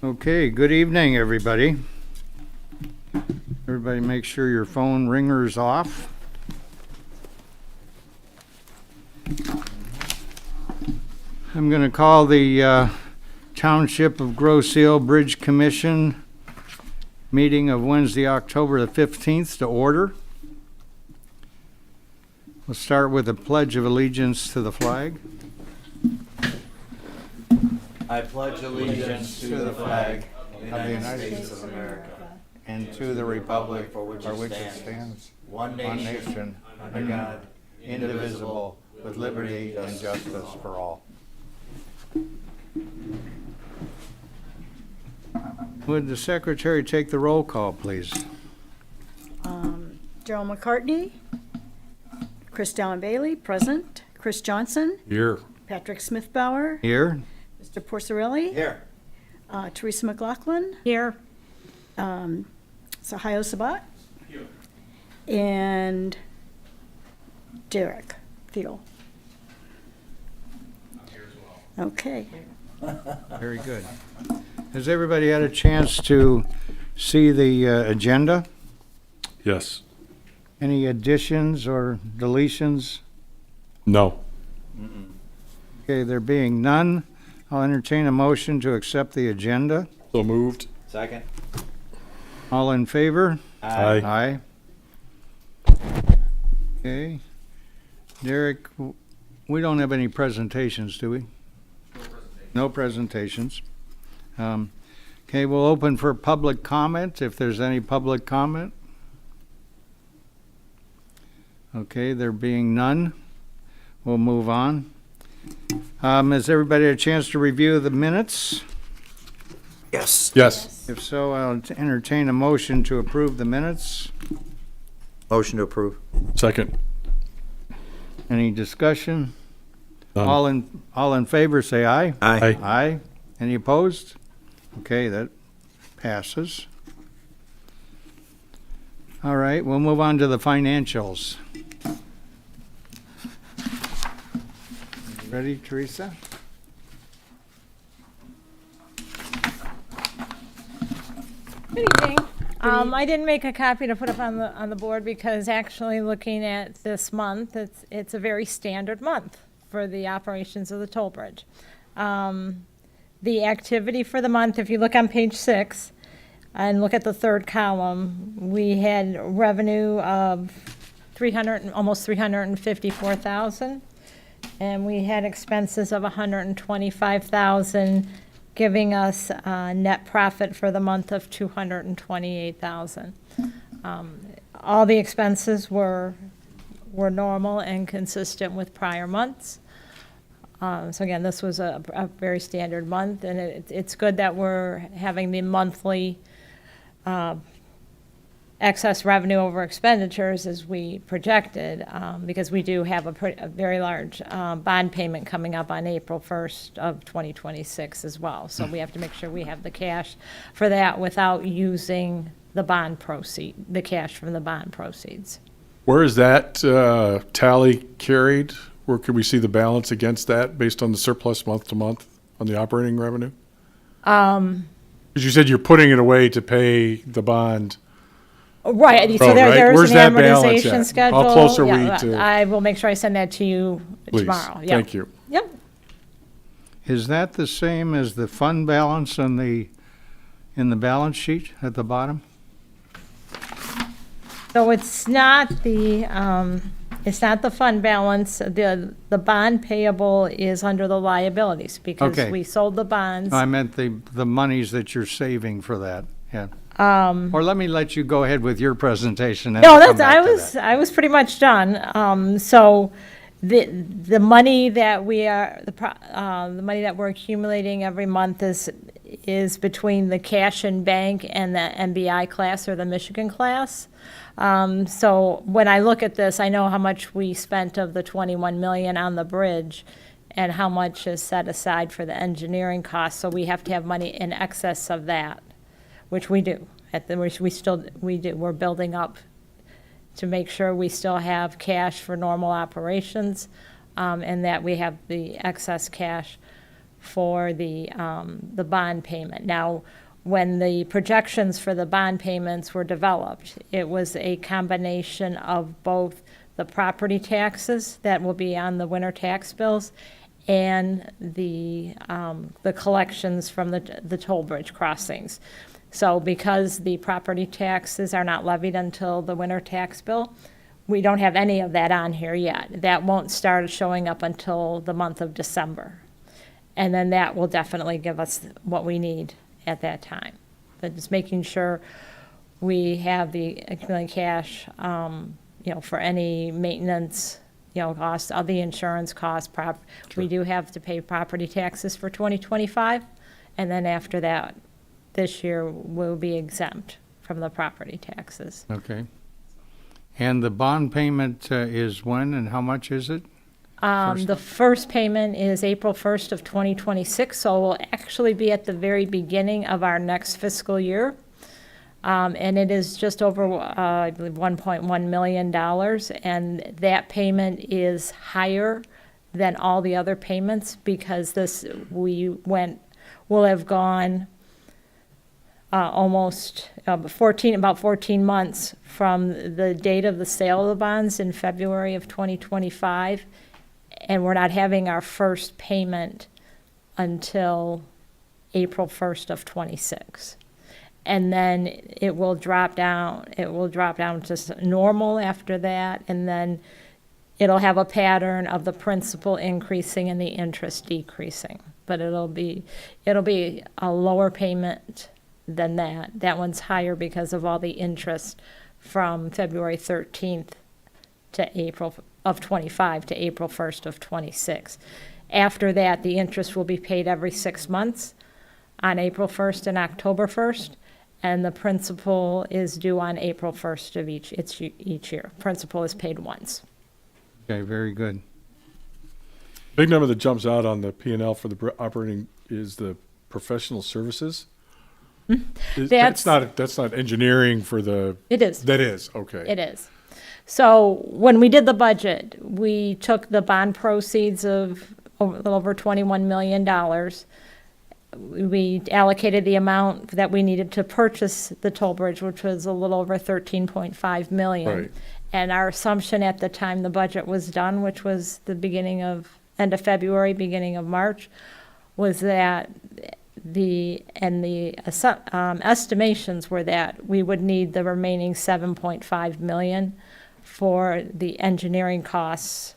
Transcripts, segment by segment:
Okay, good evening, everybody. Everybody make sure your phone ringer's off. I'm going to call the Township of Grosse Ile Bridge Commission meeting of Wednesday, October the 15th to order. We'll start with a pledge of allegiance to the flag. I pledge allegiance to the flag of the United States of America and to the republic for which it stands, one nation, under God, indivisible, with liberty and justice for all. Would the secretary take the roll call, please? Gerald McCartney, Chris Dallin Bailey, present. Chris Johnson, Here. Patrick Smithbauer, Here. Mr. Porcerelli, Here. Teresa McLaughlin. Here. Sahio Sabat. Here. And Derek Thiel. I'm here as well. Okay. Very good. Has everybody had a chance to see the agenda? Yes. Any additions or deletions? No. Okay, there being none, I'll entertain a motion to accept the agenda. So moved. Second. All in favor? Aye. Aye. Okay. Derek, we don't have any presentations, do we? No presentations. Okay, we'll open for public comment, if there's any public comment. Okay, there being none, we'll move on. Has everybody had a chance to review the minutes? Yes. Yes. If so, I'll entertain a motion to approve the minutes. Motion to approve. Second. Any discussion? None. All in favor, say aye. Aye. Aye. Any opposed? Okay, that passes. All right, we'll move on to the financials. Ready, Teresa? Good evening. I didn't make a copy to put up on the board because actually looking at this month, it's a very standard month for the operations of the toll bridge. The activity for the month, if you look on page 6 and look at the third column, we had revenue of almost 354,000, and we had expenses of 125,000, giving us a net profit for the month of 228,000. All the expenses were normal and consistent with prior months. So again, this was a very standard month, and it's good that we're having the monthly excess revenue over expenditures as we projected, because we do have a very large bond payment coming up on April 1st of 2026 as well. So we have to make sure we have the cash for that without using the cash from the bond proceeds. Where is that tally carried? Where could we see the balance against that based on the surplus month to month on the operating revenue? Because you said you're putting it away to pay the bond. Right, so Right. there's Where's an that balance amortization at? schedule. How close are we Yeah, to- I will make sure I send that to you Please. tomorrow. Yep. Thank you. Yep. Is that the same as the fund balance in the balance sheet at the bottom? So it's not the fund balance. The bond payable is under the liabilities because Okay. we sold the bonds. I meant the monies that you're saving for that, yeah. Or let you go ahead with your presentation. and No, we'll come back to that. I was pretty much done. So the money that the money that we're accumulating every month is between the cash and bank and the MBI class or the Michigan class. So when I look at this, I know how much we spent of the 21 million on the bridge and how much is set aside for the engineering costs. So we have to have money in excess of that, which we do. We do. We're building up to make sure we still have cash for normal operations, and that we have the excess cash for the bond payment. Now, when the projections for the bond payments were developed, it was a combination of both the property taxes that will be on the winter tax bills and the collections from the toll bridge crossings. So because the property taxes are not levied until the winter tax bill, we don't have any of that on here yet. That won't start showing up until the month of December. And then that will definitely give us what we need at that time. But just making sure we have the accumulated cash, for any maintenance, costs, all the insurance costs. We do have to pay property taxes for 2025, and then after that, this year will be exempt from the property taxes. Okay. And the bond payment is when and how much is it? The first payment is April 1st of 2026, so we'll actually be at the very beginning of our next fiscal year. And it is just over, I believe, $1.1 million, and that payment is higher than all the other payments because we'll have gone about 14 months from the date of the sale of the bonds in February of 2025, and we're not having our first payment until April 1st of 26. And then it will drop down to normal after that, and then it'll have a pattern of the principal increasing and the interest decreasing. But it'll be a lower payment than that. That one's higher because of all the interest from February 13th to April of 25 to April 1st of 26. After that, the interest will be paid every 6 months on April 1st and October 1st, and the principal is due on April 1st of each year. Principal is paid once. Okay, very good. Big number that jumps out on the P&L for the operating is the professional services. That's not engineering for the. It is. That is, okay. It is. So when we did the budget, we took the bond proceeds of a little over $21 million. We allocated the amount that we needed to purchase the toll bridge, which was a little over $13.5 million. Right. And our assumption at the time the budget was done, which was the end of February, beginning of March, was that the estimations were that we would need the remaining $7.5 million for the engineering costs.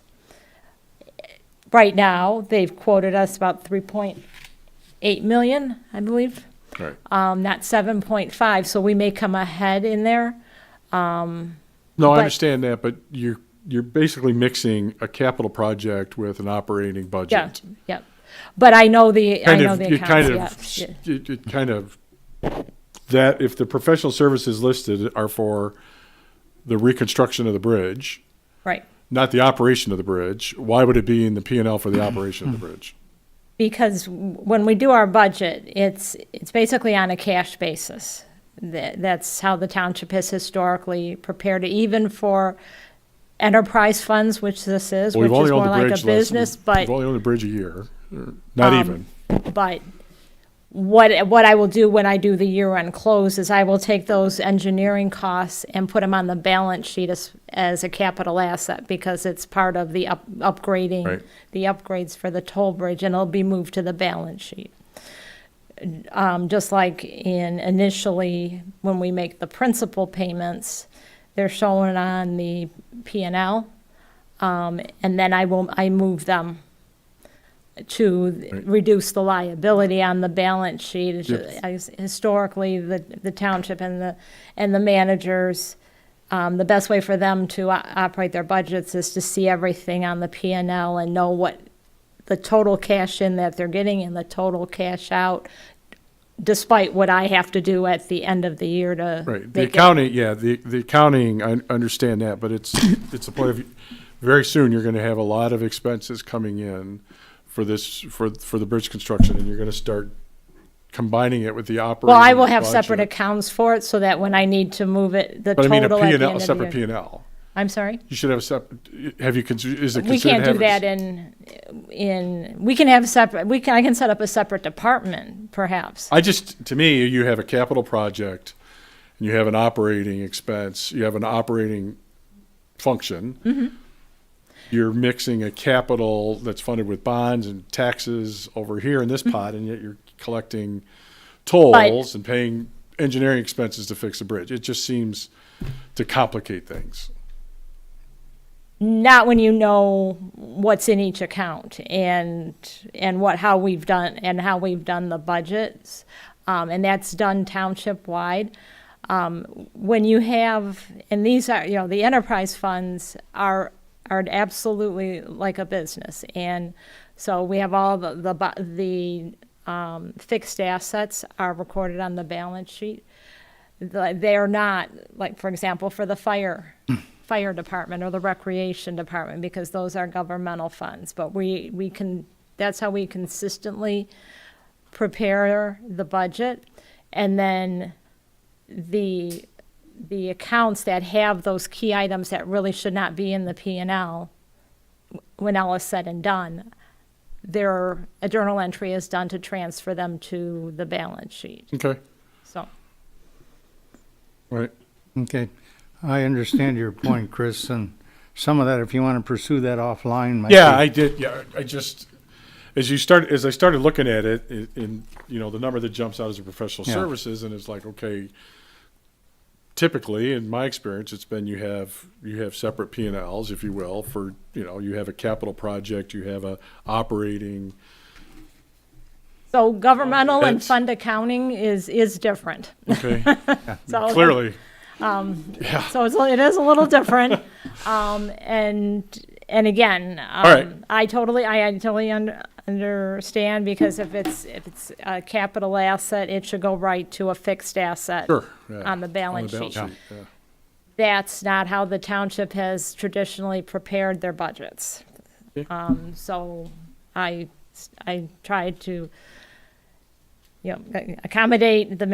Right now, they've quoted us about $3.8 million, I believe. Right. Not 7.5, so we may come ahead in there. No, But- I understand that, but you're basically mixing a capital project with an operating Yeah, budget. yeah. But I know the accounts, yeah. It kind of, that if the professional services listed are for the reconstruction of the bridge, Right. not the operation of the bridge, why would it be in the P&L for the operation of the bridge? Because when we do our budget, it's basically on a cash basis. That's how the township has historically prepared it, even for enterprise funds, which this is, Well, which we've only is owned more the like a bridge business, but We've only owned the bridge a year, not even. But what I will do when I do the year-end close is I will take those engineering costs and put them on the balance sheet as a capital asset because it's part of the upgrading, Right. the upgrades for the toll bridge, and it'll be moved to the balance sheet. Just like initially, when we make the principal payments, they're shown on the P&L, and then I move them to Right. reduce the liability on the balance sheet. It's Yep. historically, the township and the managers, the best way for them to operate their budgets is to see everything on the P&L and know what the total cash in that they're getting and the total cash out, despite what I have to do at the end of the year to Right, the make it. accounting, yeah, the accounting, I understand that, but it's a point of, very soon, you're gonna have a lot of expenses coming in for this, for the bridge construction, and you're gonna start combining it with the operating Well, I will have separate budget. accounts for it so that when I need to move it, the But I mean, total at the end a of the separate year. P&L. I'm sorry? You should have a separate, have you, is it We considered? can't do that we can have separate, I can set up a separate department, perhaps. To me, you have a capital project, and you have an operating expense, you have an operating function. Mm-hmm. You're mixing a capital that's funded with bonds and taxes over here in this pot, and yet you're collecting tolls and paying engineering expenses to fix a bridge. It just seems to complicate things. Not when you know what's in each account and how we've done the budgets, and that's done township wide. When you have, and these are, the enterprise funds are absolutely like a business, and so we have all the fixed assets are recorded on the balance sheet. They are not, like, for example, for the fire department or the recreation department, because those are governmental funds. But we can, that's how we consistently prepare the budget. And then the accounts that have those key items that really should not be in the P&L, when all is said and done, a journal entry is done to transfer them to the balance sheet. Okay, So, right. Okay. I understand your point, Chris, and some of that, if you want to pursue that offline, might Yeah, be- I did. Yeah, I just, as I started looking at it, in the number that jumps out is the professional Yeah. services, and it's like, okay, typically, in my experience, it's been you have separate P&Ls, if you will, for, you have a capital project, you have a operating. so governmental and That's- fund accounting is different. Okay, So clearly. So it is a little different. And again, right. I totally understand, because if it's a capital asset, it should go right to a fixed asset Sure. Yeah. on the balance sheet. Yeah. That's not how the township has traditionally prepared their budgets. Okay. So I tried to, accommodate the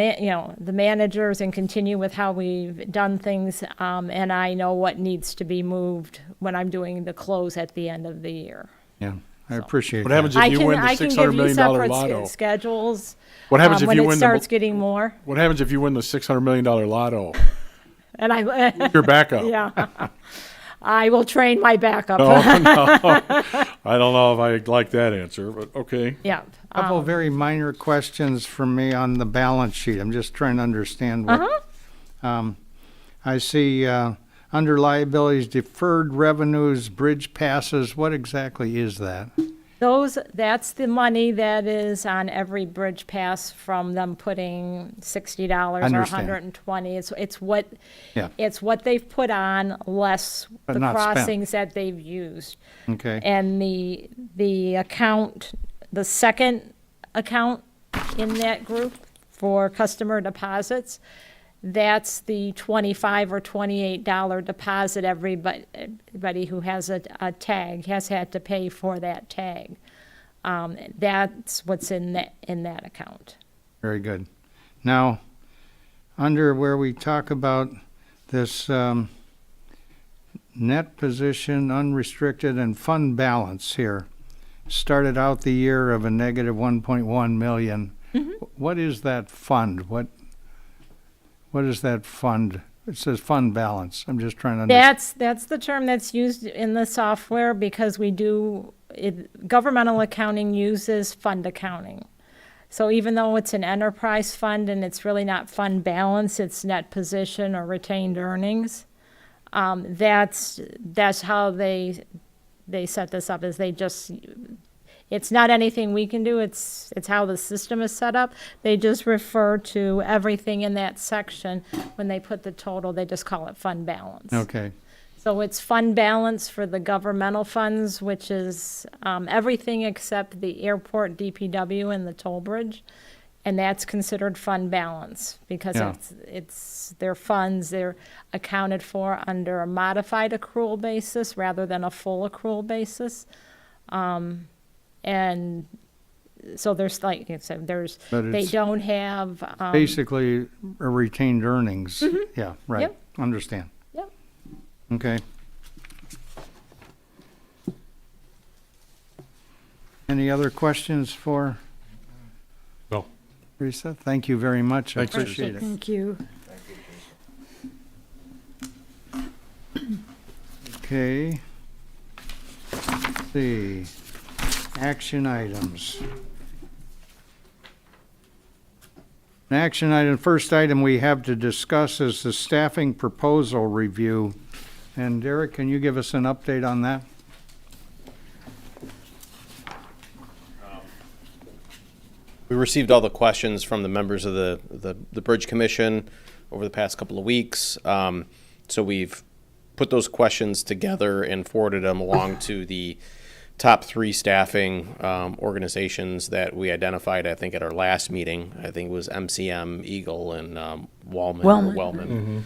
managers and continue with how we've done things. And I know what needs to be moved when I'm doing the close at the end of the year. Yeah, I appreciate What that. happens if you win the I can $600 give you million separate lotto? schedules. What happens if when you it win starts getting more? What happens if you win the $600 million lotto? And I, Your backup. yeah, I will train my backup. No, I don't know if I like that answer, but okay. Yeah. Couple very minor questions from me on the balance sheet. I'm just trying to understand what. I see under liabilities, deferred revenues, bridge passes. What exactly is that? That's the money that is on every bridge pass from them putting $60 or Understand. $120. It's what, Yeah. it's what they've put on less But the not spent. crossings that they've used. Okay. And the account, the second account in that group for customer deposits, that's the $25 or $28 deposit everybody who has a tag has had to pay for that tag. That's what's in that account. Very good. Now, under where we talk about this net position, unrestricted, and fund balance here, started out the year of a negative 1.1 million. What is that fund? What is that fund? It says fund balance. I'm just trying to understand. That's the term that's used in the software, because governmental accounting uses fund accounting. So even though it's an enterprise fund and it's really not fund balance, it's net position or retained earnings. That's how they set this up, is it's not anything we can do, it's how the system is set up. They just refer to everything in that section. When they put the total, they just call it fund balance. Okay. So it's fund balance for the governmental funds, which is everything except the airport, DPW, and the toll bridge. And that's considered fund balance, because Yeah. it's their funds, they're accounted for under a modified accrual basis rather than a full accrual basis. And so there's, like I said, But they it's don't have. basically a retained earnings. Yeah, right. Yep. Understand. Yep. Okay. Any other questions for No. Teresa? Thank you very much. I Thanks, Teresa. appreciate it. Thank you. Okay. Let's see. Action items. An action item, first item we have to discuss is the staffing proposal review. And Derek, can you give us an update on that? We received all the questions from the members of the Bridge Commission over the past couple of weeks. So we've put those questions together and forwarded them along to the top 3 staffing organizations that we identified, I think, at our last meeting. I think it was MCM, Eagle, and Wellman.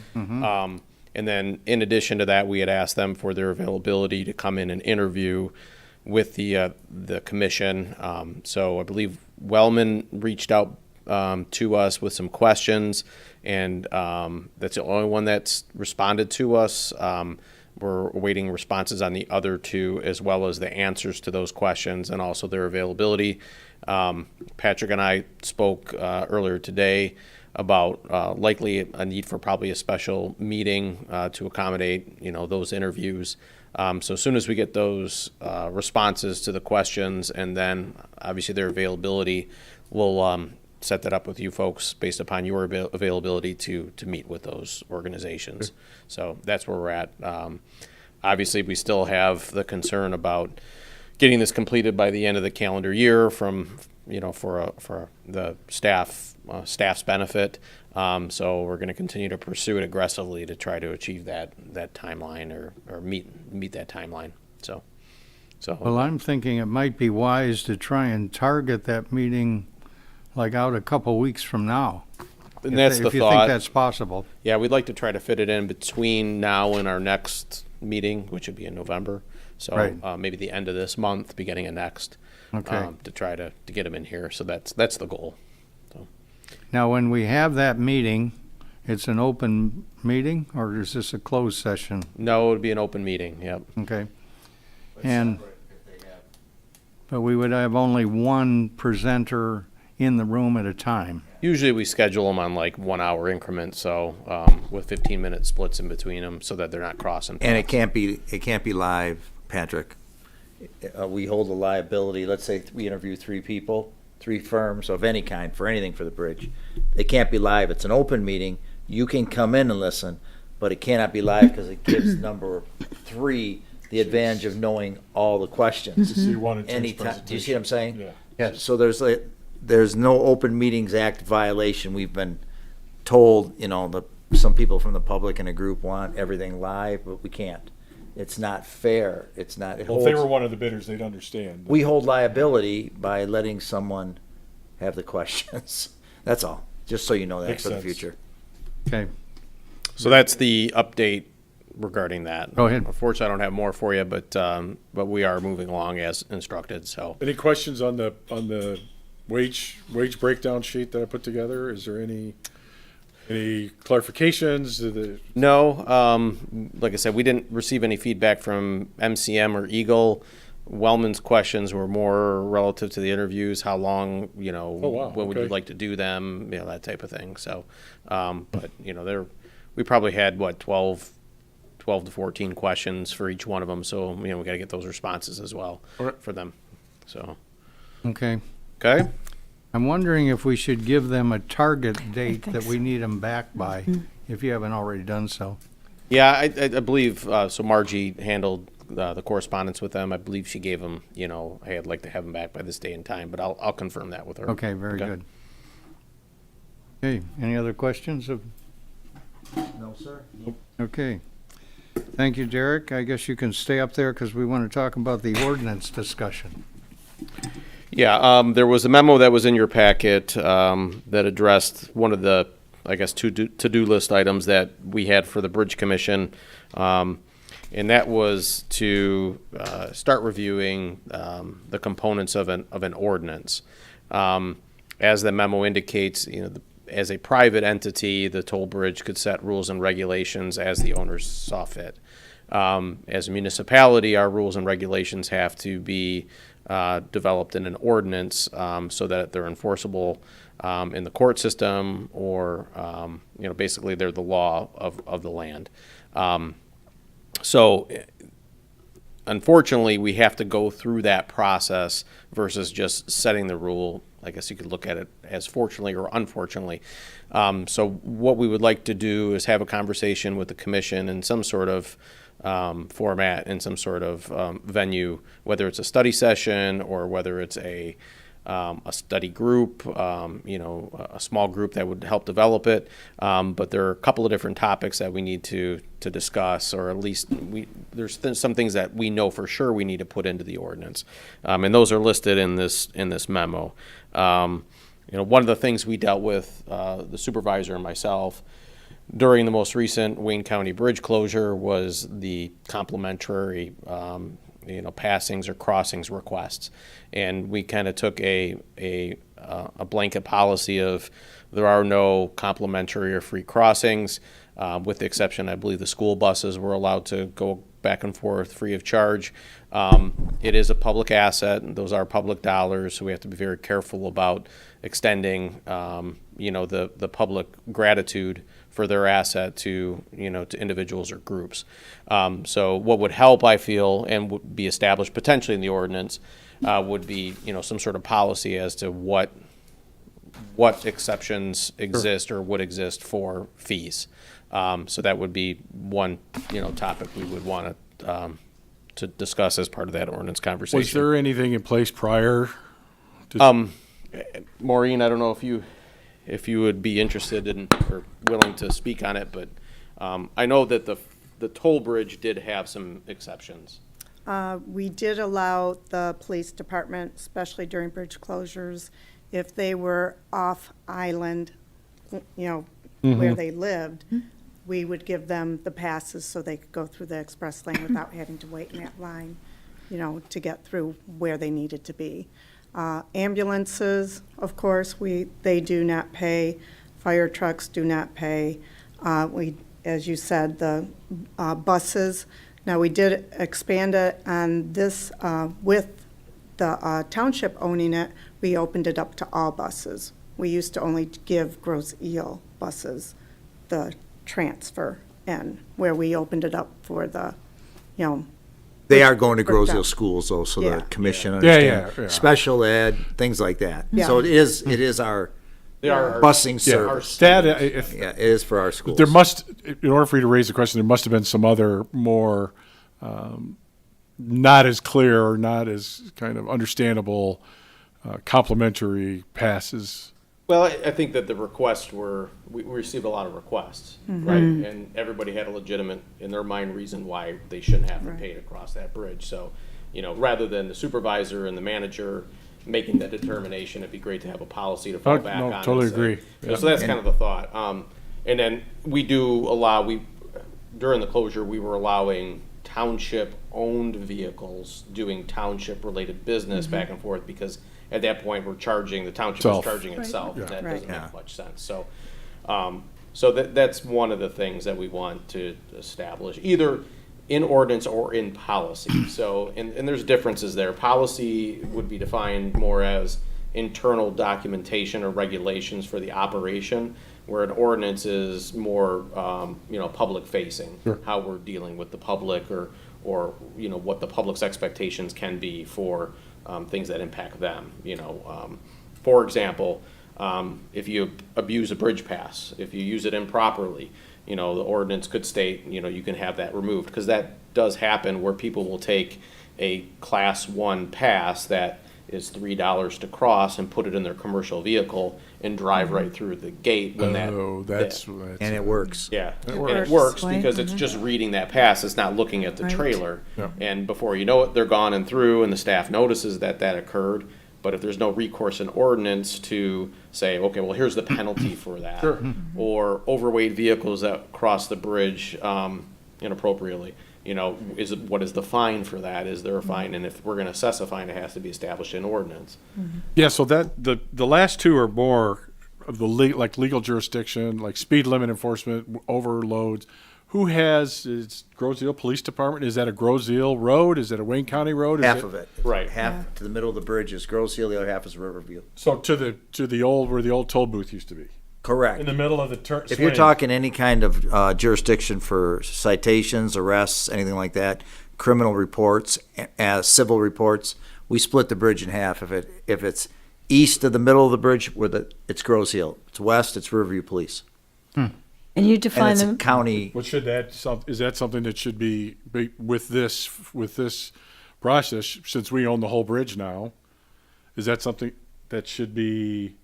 And then in addition to that, we had asked them for their availability to come in and interview with the commission. So I believe Wellman reached out to us with some questions, and that's the only one that's responded to us. We're awaiting responses on the other 2, as well as the answers to those questions and also their availability. Patrick and I spoke earlier today about likely a need for probably a special meeting to accommodate, those interviews. So as soon as we get those responses to the questions and then obviously their availability, we'll set that up with you folks based upon your availability to meet with those organizations. So that's where we're at. Obviously, we still have the concern about getting this completed by the end of the calendar year for the staff's benefit. So we're going to continue to pursue it aggressively to try to achieve that timeline or meet that timeline. So Well, I'm thinking it might be wise to try and target that meeting like out a couple weeks from now. and that's the If you think thought. that's possible. Yeah, we'd like to try to fit it in between now and our next meeting, which would be in November. So Right. maybe the end of this month, beginning of next, Okay. to try to get them in here. So that's the goal. Now, when we have that meeting, it's an open meeting, or is this a closed session? No, it would be an open meeting. Yep. Okay. And, but we would have only one presenter in the room at a time. Usually we schedule them on like 1 hour increments, so with 15-minute splits in between them, so that they're not crossing. And it can't be live, Patrick. We hold a liability. Let's say we interview 3 people, 3 firms of any kind for anything for the bridge. It can't be live. It's an open meeting. You can come in and listen, but it cannot be live because it gives number 3 the advantage of knowing all the questions. To see one and two's Anytime. Do you see what I'm saying? Yeah. Yes. So there's no Open Meetings Act violation. We've been told, some people from the public in a group want everything live, but we can't. It's not fair. It's not. Well, if they were one of the bidders, they'd understand. We hold liability by letting someone have the questions. That's all. Just so you know that Makes for the sense. future. Okay. So that's the update regarding that. Go ahead. Unfortunately, I don't have more for you, but we are moving along as instructed. So Any questions on the wage breakdown sheet that I put together? Is there any clarifications? no, like I said, we didn't receive any feedback from MCM or Eagle. Wellman's questions were more relative to the interviews, how long, wow, when would you okay. like to do them, that type of thing. So, but we probably had 12 to 14 questions for each one of them. So, we got to get those responses as well All right. for them. So, Okay. okay. I'm wondering if we should give them a target date think that we so. need them back by, if you haven't already done so. Yeah, I believe, so Margie handled the correspondence with them. I believe she gave them, hey, I'd like to have them back by this day and time, but I'll confirm that with her. Okay, very Okay. good. Okay, any other questions of, No, sir. okay. Thank you, Derek. I guess you can stay up there because we want to talk about the ordinance discussion. Yeah, there was a memo that was in your packet that addressed one of the, I guess, to-do list items that we had for the Bridge Commission. And that was to start reviewing the components of an ordinance. As the memo indicates, as a private entity, the toll bridge could set rules and regulations as the owners saw fit. As a municipality, our rules and regulations have to be developed in an ordinance so that they're enforceable in the court system, or basically they're the law of the land. So unfortunately, we have to go through that process versus just setting the rule. I guess you could look at it as fortunately or unfortunately. So what we would like to do is have a conversation with the commission in some sort of format, in some sort of venue, whether it's a study session or whether it's a study group, a small group that would help develop it. But there are a couple of different topics that we need to discuss, or at least there's some things that we know for sure we need to put into the ordinance, and those are listed in this memo. One of the things we dealt with, the supervisor and myself, during the most recent Wayne County bridge closure was the complimentary passings or crossings requests. And we kind of took a blanket policy of there are no complimentary or free crossings, with the exception, I believe, the school buses were allowed to go back and forth free of charge. It is a public asset, and those are public dollars, so we have to be very careful about extending, the public gratitude for their asset to individuals or groups. So what would help, I feel, and would be established potentially in the ordinance, would be, some sort of policy as to what exceptions exist or would exist for fees. So that would be one, topic we would want to discuss as part of that ordinance conversation. Was there anything in place prior? Maureen, I don't know if you would be interested in or willing to speak on it, but I know that the toll bridge did have some exceptions. We did allow the police department, especially during bridge closures, if they were off island, where they lived, we would give them the passes so they could go through the express lane without having to wait in that line, to get through where they needed to be. Ambulances, of course, they do not pay. Fire trucks do not pay. As you said, the buses. Now, we did expand it on this with the township owning it. We opened it up to all buses. We used to only give Grosse Ile buses the transfer in, where we opened it up for the, They are going to Grosse Breakdown. Ile schools, though, so Yeah. the commission Yeah, understands. yeah. Special ed, things like that. Yeah. So it is our They are busing Yeah, service. that, if, Yeah, it is for our schools. there must, in order for you to raise the question, there must have been some other more, not as clear or not as kind of understandable complimentary passes. Well, I think that the requests we received a lot of requests, right? And everybody had a legitimate, in their mind, reason why they shouldn't have to pay to cross that bridge. So, rather than the supervisor and the manager making that determination, it'd be great to have a policy to fall back no, on. and totally say- agree. Yeah. So that's kind of the thought. And then we do allow, during the closure, we were allowing township-owned vehicles doing township-related business back and forth, because at that point, the township Itself. is charging itself, and that doesn't Yeah. make much sense. So that's one of the things that we want to establish, either in ordinance or in policy. So, and there's differences there. Policy would be defined more as internal documentation or regulations for the operation, where an ordinance is more, public facing, how we're dealing with the public, or what the public's expectations can be for things that impact them. For example, if you abuse a bridge pass, if you use it improperly, the ordinance could state, you can have that removed, because that does happen where people will take a Class 1 pass that is $3 to cross and put it in their commercial vehicle and drive right through the gate when That's And it works. yeah, and works. it works Right. because it's just reading that pass. It's not looking at the Right. trailer. Yeah. And before you know it, they're gone and through, and the staff notices that occurred. But if there's no recourse in ordinance to say, okay, well, here's the penalty for that, or overweight vehicles that cross the bridge inappropriately, what is the fine for that? Is there a fine? And if we're going to assess a fine, it has to be established in ordinance. Yeah, so that the last two are more of the legal jurisdiction, like speed limit enforcement, overloads. who has, is Groseal Police Department, is that a Groseal road? Is it a Wayne County road? Is Half of it. Right. Half to the middle of the bridge is Grosse Hill, the other half is Riverview. So to the old, where the old toll booth used to be? Correct. In the middle of the turn? If you're talking any kind of jurisdiction for citations, arrests, anything like that, criminal reports, civil reports, we split the bridge in half. If it's east of the middle of the bridge, it's Grosse Hill. It's west, it's Riverview Police. And you And define it's a them, county. What should that, is that something that should be with this process, since we own the whole bridge now? Is that something that should be?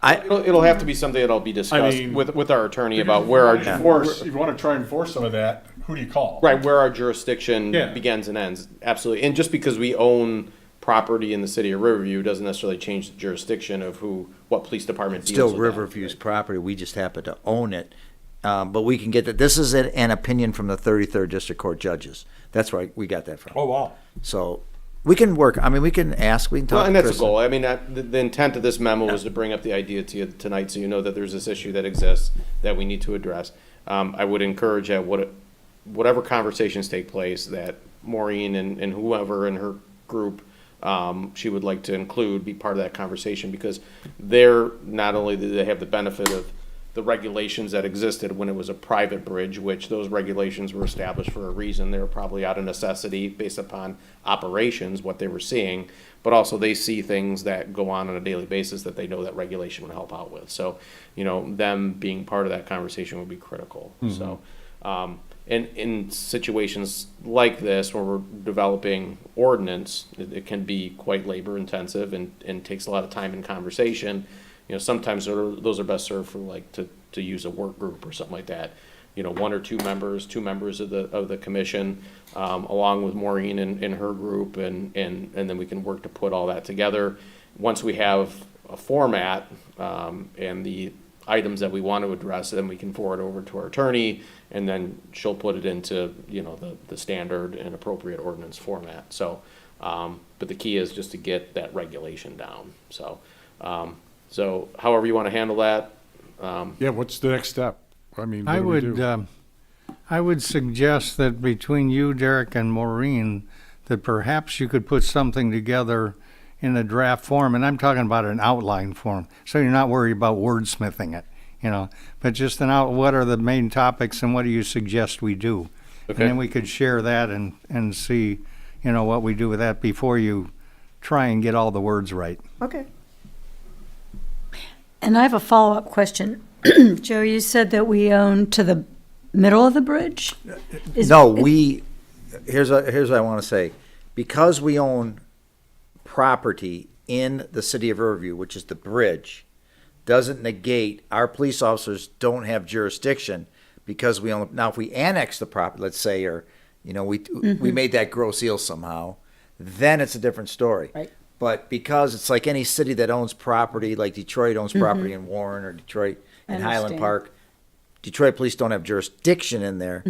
It'll have to be something that'll be discussed mean- with our attorney about where our, If you want to try and enforce some of that, who do you call? right, where our jurisdiction Yeah. begins and ends. Absolutely. And just because we own property in the city of Riverview doesn't necessarily change the jurisdiction of what police department deals Still with that. Riverview's property, we just happen to own it. But we can get that, this is an opinion from the 33rd District Court judges. That's where we got that from. Oh, wow. So, we can work, I mean, we can ask, we can Well, talk and to that's Chris. a goal. I mean, the intent of this memo was to bring up the idea to you tonight, so you know that there's this issue that exists that we need to address. I would encourage that whatever conversations take place, that Maureen and whoever in her group she would like to include be part of that conversation, because not only do they have the benefit of the regulations that existed when it was a private bridge, which those regulations were established for a reason. They were probably out of necessity based upon operations, what they were seeing, but also they see things that go on a daily basis that they know that regulation would help out with. So, them being part of that conversation would be critical. So, and in situations like this, where we're developing ordinance, it can be quite labor intensive and takes a lot of time and conversation. Sometimes those are best served for to use a work group or something like that. One or two members of the commission, along with Maureen and her group, and then we can work to put all that together. Once we have a format, and the items that we want to address, then we can forward over to our attorney, and then she'll put it into, the standard and appropriate ordinance format. So, but the key is just to get that regulation down. So however you want to handle that. Yeah, what's the next step? I mean, what I do we do? would, I would suggest that between you, Derek, and Maureen, that perhaps you could put something together in a draft form, and I'm talking about an outline form, so you're not worried about wordsmithing it, but just what are the main topics and what do you suggest we do? Okay. And then we could share that and see, what we do with that before you try and get all the words right. Okay. and I have a follow-up question. Joe, you said that we own to the middle of the bridge? No, here's what I want to say. Because we own property in the city of Riverview, which is the bridge, doesn't negate our police officers don't have jurisdiction because we own. Now, if we annex the property, let's say, or we made that Grosse Hill somehow, then it's a different story. Right. But because it's like any city that owns property, like Detroit owns property in Warren or Detroit I in Highland understand. Park, Detroit police don't have jurisdiction in there.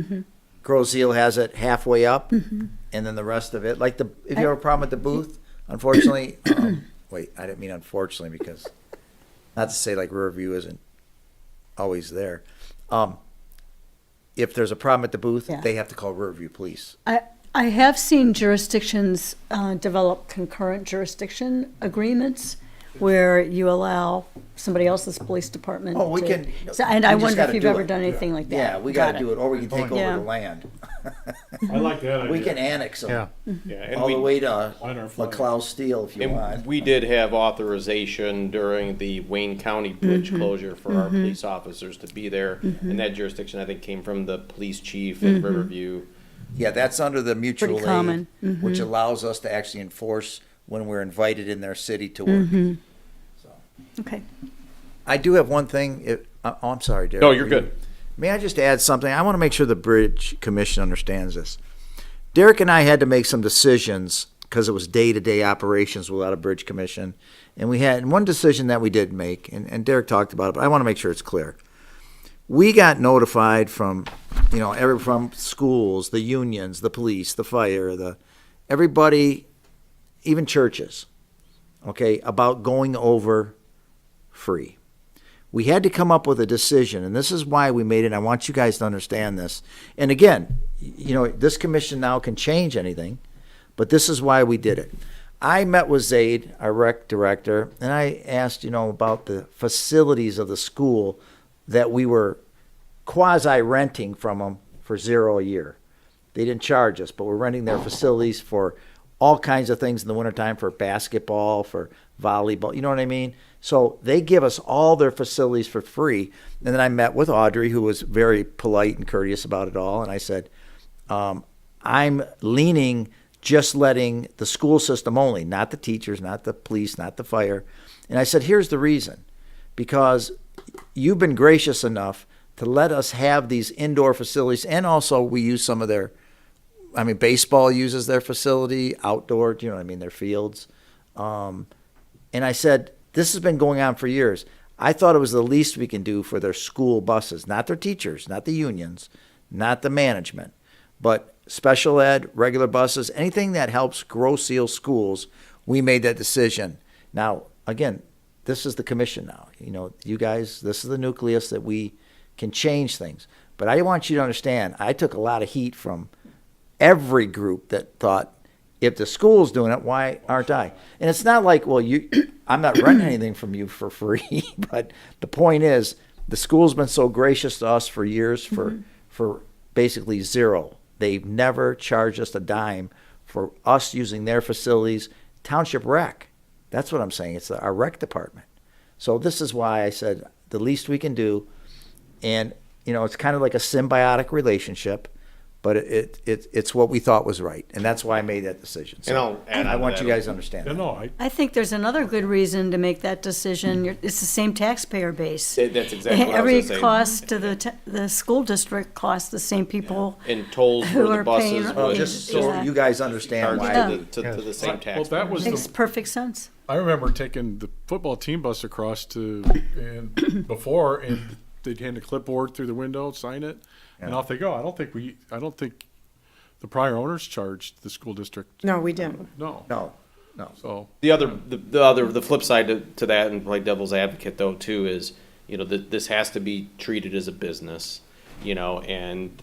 Grosse Hill has it halfway up, and then the rest of it. If you have a problem with the booth, unfortunately, wait, I didn't mean unfortunately, because not to say like Riverview isn't always there. If there's a problem at the booth, Yeah. they have to call Riverview Police. I have seen jurisdictions develop concurrent jurisdiction agreements where you allow somebody else's police department. Oh, we to- can. So- And we I just wonder gotta if you've do ever it. done anything like that. Yeah, we got to do it, or we can take over Yeah. the land. I like that idea. We can annex them Yeah. Yeah, and all the way to Line our flag. McLeod Steel if you want. And we did have authorization during the Wayne County bridge closure for our police officers to be there. And that jurisdiction, I think, came from the police chief in Riverview. Yeah, that's under the mutual Pretty common. aid, which allows us to actually enforce when we're invited in their city to work. Okay. I do have one thing. I'm sorry, Derek. No, you're good. May I just add something? I want to make sure the Bridge Commission understands this. Derek and I had to make some decisions because it was day-to-day operations without a Bridge Commission. And we had one decision that we did make, and Derek talked about it, but I want to make sure it's clear. We got notified from, from schools, the unions, the police, the fire, everybody, even churches, okay, about going over free. We had to come up with a decision, and this is why we made it. I want you guys to understand this. And again, this commission now can change anything, but this is why we did it. I met with Zaid, our rec director, and I asked, about the facilities of the school that we were quasi-renting from them for $0 a year. They didn't charge us, but we're renting their facilities for all kinds of things in the wintertime, for basketball, for volleyball, you know what I mean? So they give us all their facilities for free. And then I met with Audrey, who was very polite and courteous about it all. And I said, I'm leaning just letting the school system only, not the teachers, not the police, not the fire. And I said, here's the reason. Because you've been gracious enough to let us have these indoor facilities. And also we use some of their, baseball uses their facility, outdoor, their fields. And I said, this has been going on for years. I thought it was the least we can do for their school buses, not their teachers, not the unions, not the management, but special ed, regular buses, anything that helps grow seal schools. We made that decision. Now, again, this is the commission now. You guys, this is the nucleus that we can change things. But I want you to understand, I took a lot of heat from every group that thought, if the school's doing it, why aren't I? And it's not like, I'm not renting anything from you for free. But the point is, the school's been so gracious to us for years for basically zero. They've never charged us a dime for us using their facilities. Township rec, that's what I'm saying. It's our rec department. So this is why I said the least we can do. And, it's kind of like a symbiotic relationship. But it's what we thought was right, and that's why I made that decision. So And I'll add I on to want that. you guys to understand Yeah, that. no, I think there's another good reason to make that decision. It's the same taxpayer base. That's exactly what I was Every gonna say. cost to the school district costs the same people. And tolls who for the are paying- buses Well, would just so Yeah. you guys understand charge why. to the same tax. well, that was Makes the, perfect sense. I remember taking the football team bus across and they'd hand a clipboard through the window, sign it, and off they go. I don't think the prior owners charged the school district. No, we didn't. No. No. So, The flip side to that, and play devil's advocate though too, is this has to be treated as a business, and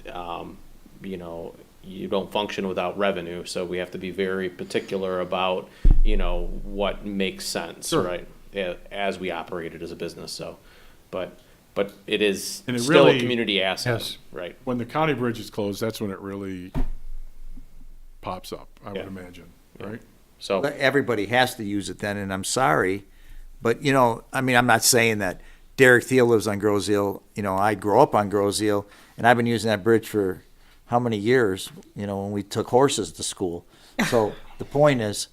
you don't function without revenue, so we have to be very particular about what makes sense, Sure. right? As we operate it as a business. So, but it is And it still a really- community asset, Yes. right? when the county bridge is closed, that's when it really pops up, I would Yeah. imagine, right? So. Everybody has to use it then, and I'm sorry, but I'm not saying that Derek Thiel lives on Groseal. I grew up on Groseal, and I've been using that bridge for how many years? When we took horses to school. So the point is,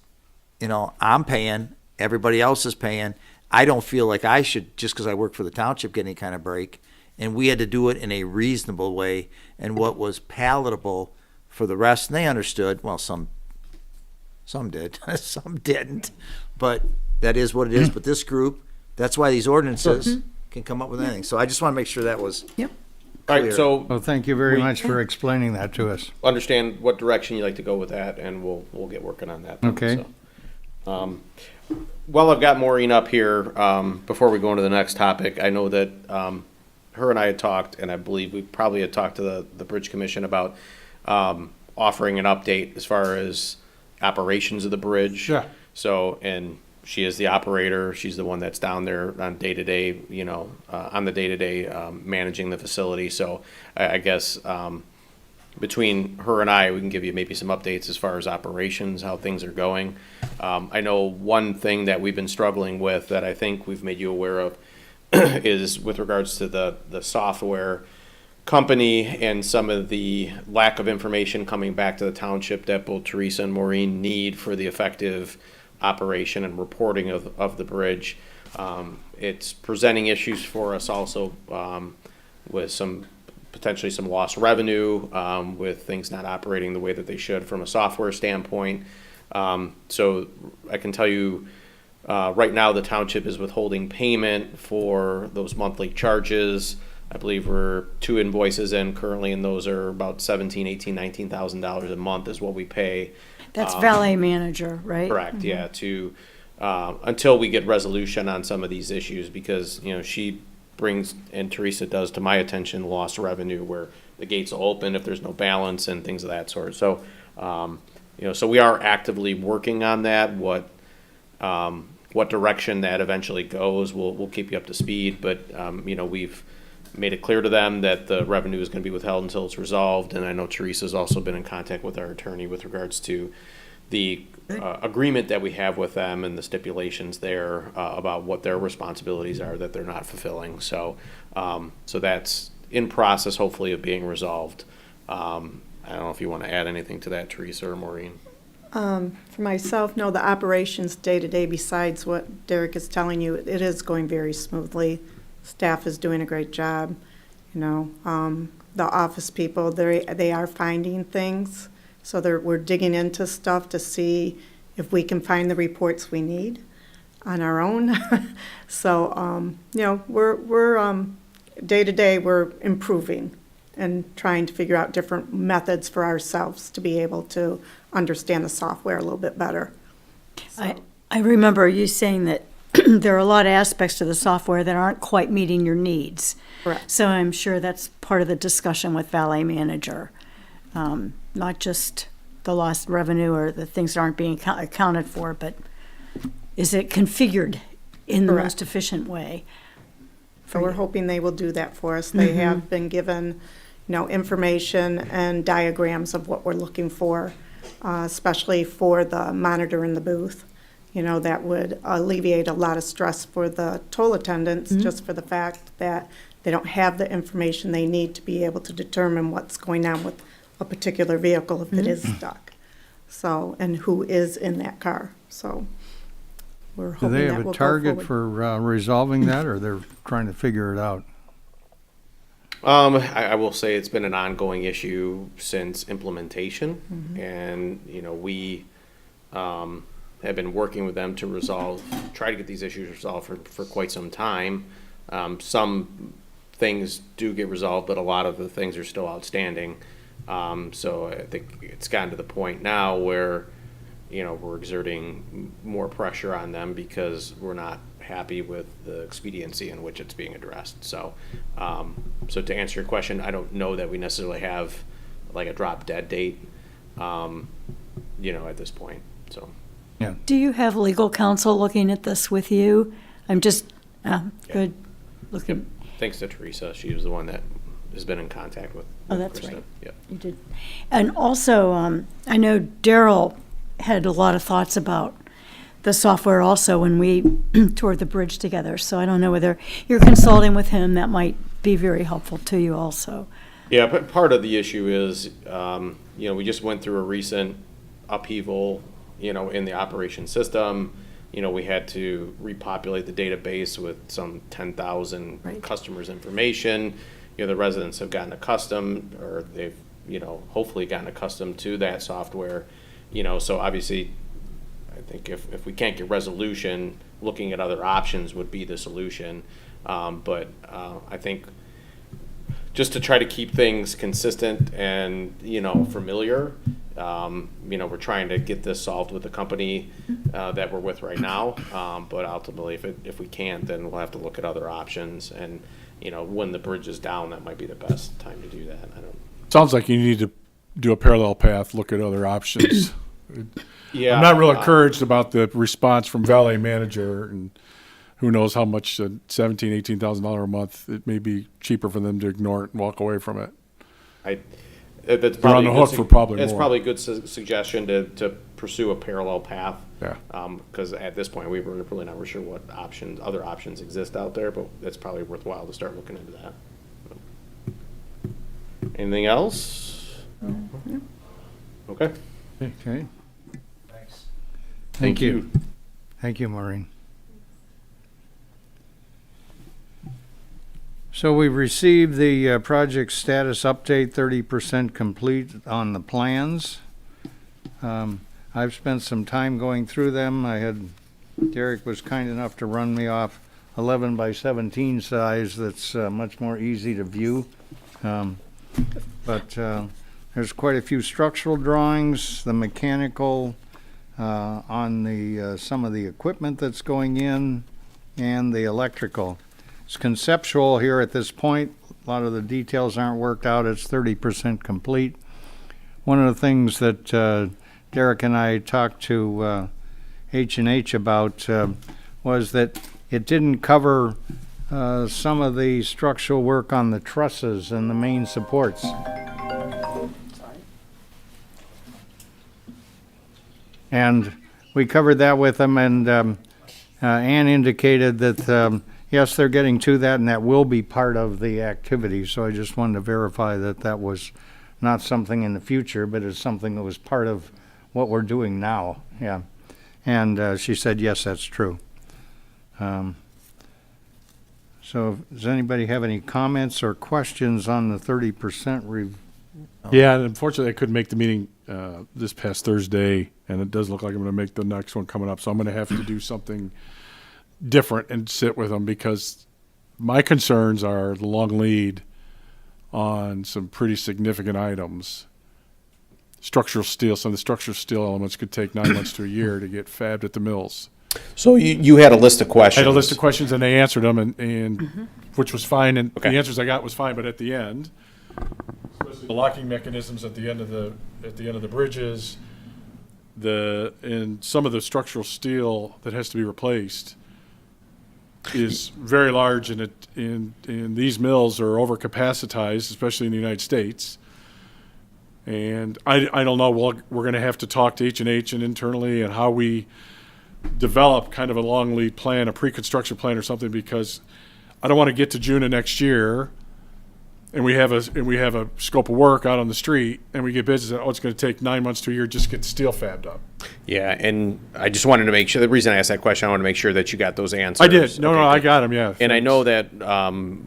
I'm paying, everybody else is paying. I don't feel like I should, just because I work for the township, get any kind of break. And we had to do it in a reasonable way and what was palatable for the rest. And they understood. Well, some did, some didn't. But that is what it is. But this group, that's why these ordinances can come up with anything. So I just want to make sure that was Yep. All right, clear. so Well, thank you very much for explaining that to us. understand what direction you like to go with that, and we'll get working on that. then, Okay. so. Well, I've got Maureen up here. Before we go into the next topic, I know that her and I had talked, and I believe we probably had talked to the Bridge Commission about offering an update as far as operations of the bridge. Yeah. So, and she is the operator. She's the one that's down there on day-to-day, on the day-to-day managing the facility. So I guess between her and I, we can give you maybe some updates as far as operations, how things are going. I know one thing that we've been struggling with that I think we've made you aware of is with regards to the software company and some of the lack of information coming back to the township that both Teresa and Maureen need for the effective operation and reporting of the bridge. It's presenting issues for us also with potentially some lost revenue, with things not operating the way that they should from a software standpoint. So I can tell you, right now the township is withholding payment for those monthly charges. I believe we're 2 invoices in currently, and those are about $19,000 a month is what we pay. That's valet manager, right? Correct, yeah, to, until we get resolution on some of these issues, because, she brings, and Teresa does, to my attention, lost revenue where the gates will open if there's no balance and things of that sort. So, so we are actively working on that. What direction that eventually goes, we'll keep you up to speed. But, we've made it clear to them that the revenue is going to be withheld until it's resolved. And I know Teresa's also been in contact with our attorney with regards to the agreement that we have with them and the stipulations there about what their responsibilities are that they're not fulfilling. So, so that's in process, hopefully, of being resolved. I don't know if you want to add anything to that, Teresa or Maureen. For myself, no, the operations day-to-day, besides what Derek is telling you, it is going very smoothly. Staff is doing a great job, the office people, they are finding things. So we're digging into stuff to see if we can find the reports we need on our own. So, we're day-to-day, we're improving and trying to figure out different methods for ourselves to be able to understand the software a little bit better. So, I remember you saying that there are a lot of aspects to the software that aren't quite meeting your needs. correct. So I'm sure that's part of the discussion with Valet Manager. Not just the lost revenue or the things that aren't being accounted for, but is it configured in the Correct. most efficient way? So we're hoping they will do that for us. They have been given, information and diagrams of what we're looking for, especially for the monitor in the booth. That would alleviate a lot of stress for the toll attendants, just for the fact that they don't have the information they need to be able to determine what's going on with a particular vehicle if it is stuck. So, and who is in that car. So we're Do hoping they that have will a go target forward. for resolving that, or they're trying to figure it out? I will say it's been an ongoing issue since implementation, and we have been working with them to try to get these issues resolved for quite some time. Some things do get resolved, but a lot of the things are still outstanding. So I think it's gotten to the point now where we're exerting more pressure on them because we're not happy with the expediency in which it's being addressed. So, so to answer your question, I don't know that we necessarily have like a drop dead date, at this point. So, Do you have legal counsel looking at this with you? I'm just, good looking. thanks to Teresa, she was the one that has been in contact with. Oh, that's Krista. right. Yep. You did. And also, I know Daryl had a lot of thoughts about the software also when we toured the bridge together. So I don't know whether you're consulting with him. That might be very helpful to you also. Yeah, but part of the issue is, we just went through a recent upheaval, in the operation system. We had to repopulate the database with some 10,000 Right. customers' information. The residents have gotten accustomed, or they've, hopefully gotten accustomed to that software. So obviously, I think if we can't get resolution, looking at other options would be the solution. But I think just to try to keep things consistent and, familiar, we're trying to get this solved with the company that we're with right now. But ultimately, if we can't, then we'll have to look at other options. And, when the bridge is down, that might be the best time to do that. I don't. Sounds like you need to do a parallel path, look at other options. Yeah. I'm not real encouraged about the response from Valet Manager, and who knows how much, $17,000, $18,000 a month. It may be cheaper for them to ignore it and walk away from it. That's They're on probably the a good hook for probably It's more. probably a good suggestion to pursue a parallel path. Yeah. Because at this point, we were really not sure what other options exist out there, but it's probably worthwhile to start looking into that. Anything else? Okay. Okay, Thanks. thank you. Thank you, Maureen. So we've received the project status update, 30% complete on the plans. I've spent some time going through them. Derek was kind enough to run me off 11 by 17 size that's much more easy to view. But there's quite a few structural drawings, the mechanical on the some of the equipment that's going in, and the electrical. it's conceptual here at this point. A lot of the details aren't worked out. It's 30% complete. One of the things that Derek and I talked to H&H about was that it didn't cover some of the structural work on the trusses and the main supports. And we covered that with them, and Ann indicated that, yes, they're getting to that, and that will be part of the activity. So I just wanted to verify that that was not something in the future, but it's something that was part of what we're doing now, yeah. And she said, yes, that's true. So does anybody have any comments or questions on the 30% review? Yeah, and unfortunately, I couldn't make the meeting this past Thursday, and it does look like I'm going to make the next one coming up. So I'm going to have to do something different and sit with them, because my concerns are the long lead on some pretty significant items. Structural steel, some of the structural steel elements could take 9 months to a year to get fabbed at the mills. So you had a list of I questions. had a list of questions, and they answered them, and which was fine, and Okay. the answers I got was fine. But at the end, especially the locking mechanisms at the end of the bridges, and some of the structural steel that has to be replaced is very large, and these mills are overcapacitized, especially in the United States. And I don't know. We're going to have to talk to H&H and internally, and how we develop kind of a long lead plan, a pre-construction plan or something, because I don't want to get to June of next year and we have a scope of work out on the street, and we get bids that, it's going to take 9 months to a year just to get the steel fabbed up. Yeah, and I just wanted to make sure, the reason I asked that question, I want to make sure that you got those answers. I did. No, Okay, I good. got them, yeah. And I know that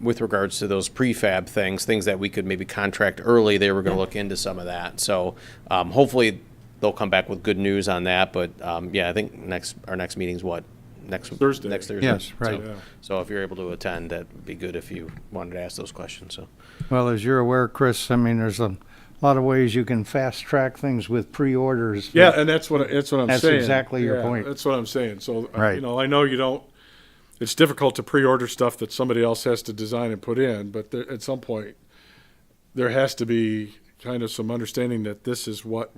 with regards to those prefab things that we could maybe contract early, they were going to look into some of that. So hopefully they'll come back with good news on that. But yeah, I think our next meeting's what? Next Thursday. Next Thursday. Yes, right. So, Yeah. so if you're able to attend, that'd be good if you wanted to ask those questions. So Well, as you're aware, Chris, I mean, there's a lot of ways you can fast track things with pre-orders. Yeah, and that's what I'm saying. That's exactly your Yeah, point. That's what I'm saying. So, Right. I know you don't, it's difficult to pre-order stuff that somebody else has to design and put in, but at some point, there has to be kind of some understanding that this is what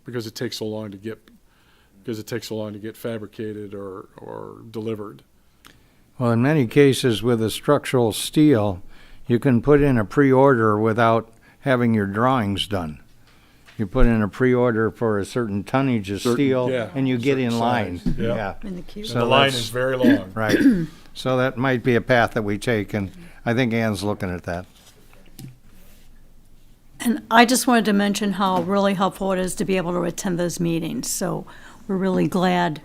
because it takes so long to get fabricated or delivered. Well, in many cases with a structural steel, you can put in a pre-order without having your drawings done. You put in a pre-order for a certain tonnage of steel, yeah, and you get in certain line. size, yeah. Yeah, In the queue. And So the line that's- is very long. right. So that might be a path that we take, and I think Ann's looking at that. And I just wanted to mention how really helpful it is to be able to attend those meetings. So we're really glad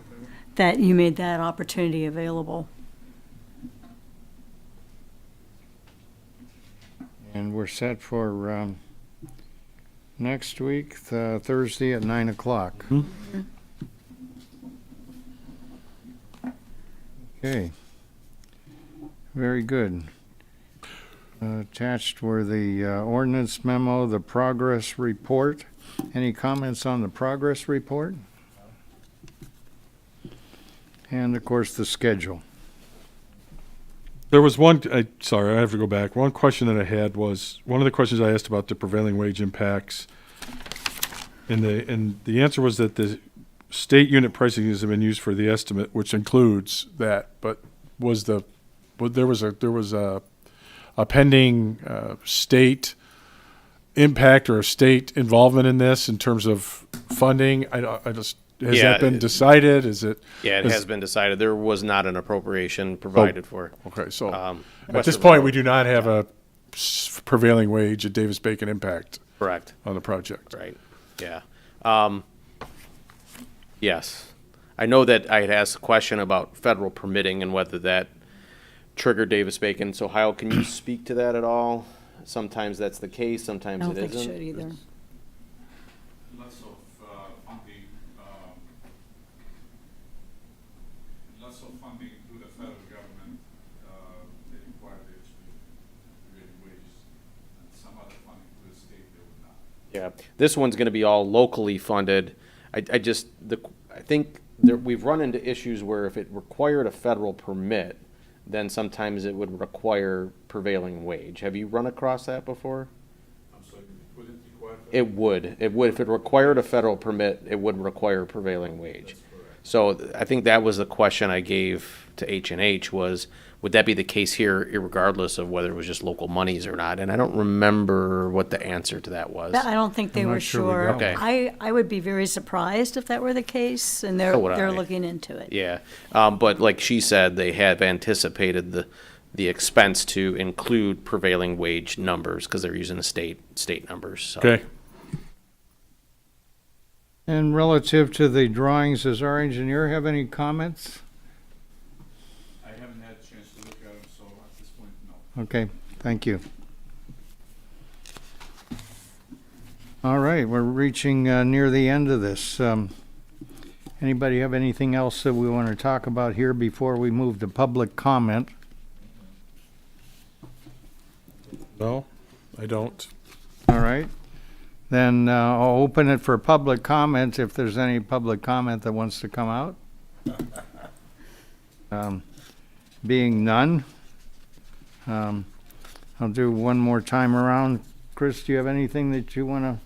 that you made that opportunity available. And we're set for next week, Thursday at 9 o'clock. Okay. Very good. Attached were the ordinance memo, the progress report. Any comments on the progress report? And, of course, the schedule. There was one, sorry, I have to go back. One question that I had was, one of the questions I asked about the prevailing wage impacts. And the answer was that the state unit pricing has been used for the estimate, which includes that, but there was a pending state impact or a state involvement in this in terms of funding. Has Yeah, that been decided? yeah, it has been decided. There was not an appropriation provided for. Okay, so at Western this point, Railroad. we do not have a prevailing wage at Davis-Bacon impact Correct. on the project. Right, yeah. Yes. I know that I had asked a question about federal permitting and whether that triggered Davis-Bacon. So Hyle, can you speak to that at all? Sometimes that's the case, I sometimes don't it think it isn't. should either. Lots of funding to the federal government, they require there to be prevailing wages, and some other funding to the state they would not. Yeah, this one's gonna be all locally funded. I think we've run into issues where if it required a federal permit, then sometimes it would require prevailing wage. Have you run across that before? I'm sorry, would it require? It would, if it required a federal permit, it would require prevailing wage. So I think that was the question I gave to H&H was, would that be the case here irregardless of whether it was just local monies or not? And I don't remember what the answer to that was. I don't think they I'm not were sure we sure. got one. I would be very surprised if that were the case, and So would they're I. looking into it. Yeah, but like she said, they have anticipated the expense to include prevailing wage numbers because they're using the state numbers. So. Okay. And relative to the drawings, does our engineer have any comments? I haven't had a chance to look at them, so at this point, no. Okay, thank you. All right, we're reaching near the end of this. Anybody have anything else that we want to talk about here before we move to public comment? No, I don't. All right, then I'll open it for public comment if there's any public comment that wants to come out. Being none, I'll do one more time around. Chris, do you have anything that you want to?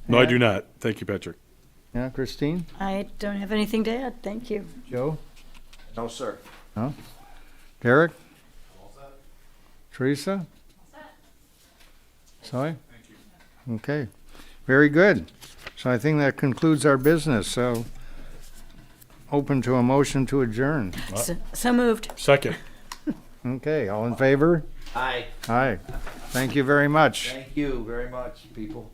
No, I do not. Thank you, Patrick. Yeah, Christine? I don't have anything to add. Thank you. Joe? No, sir. No? Derek? Teresa? Soy? Thank you. Okay, very good. So I think that concludes our business, so open to a motion to adjourn. So moved. Second. Okay, all in favor? Aye. Aye. Thank you very much. Thank you very much, people.